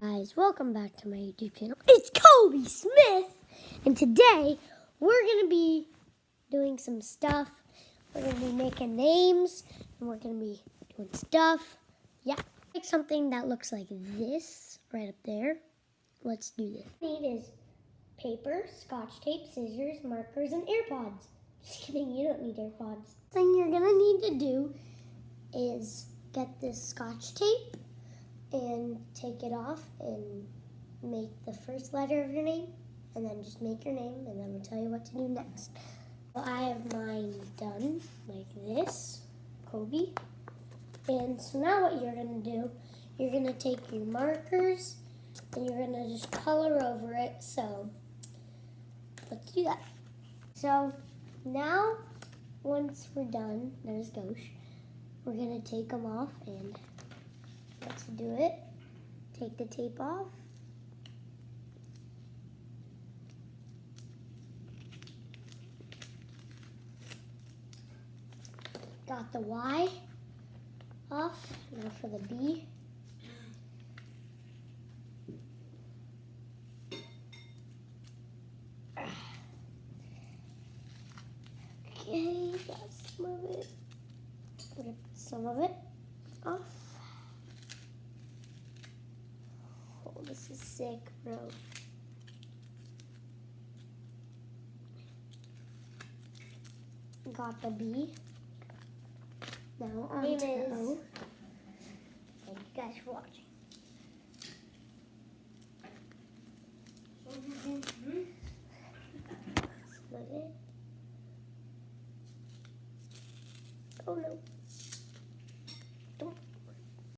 Guys, welcome back to my YouTube channel. It's Kobe Smith, and today we're gonna be doing some stuff. We're gonna be making names, and we're gonna be doing stuff. Yeah, like something that looks like this right up there. Let's do this. What we need is paper, scotch tape, scissors, markers, and AirPods. Just kidding, you don't need AirPods. The thing you're gonna need to do is get this scotch tape and take it off and make the first letter of your name, and then just make your name, and then we'll tell you what to do next. So I have mine done like this, Kobe. And so now what you're gonna do, you're gonna take your markers and you're gonna just color over it. So let's do that. So now, once we're done, there's Ghosh, we're gonna take them off, and let's do it. Take the tape off. Got the Y off. Now for the B. Okay, got some of it. Rip some of it off. Oh, this is sick, bro. Got the B. Now on to O. Thank you guys for watching.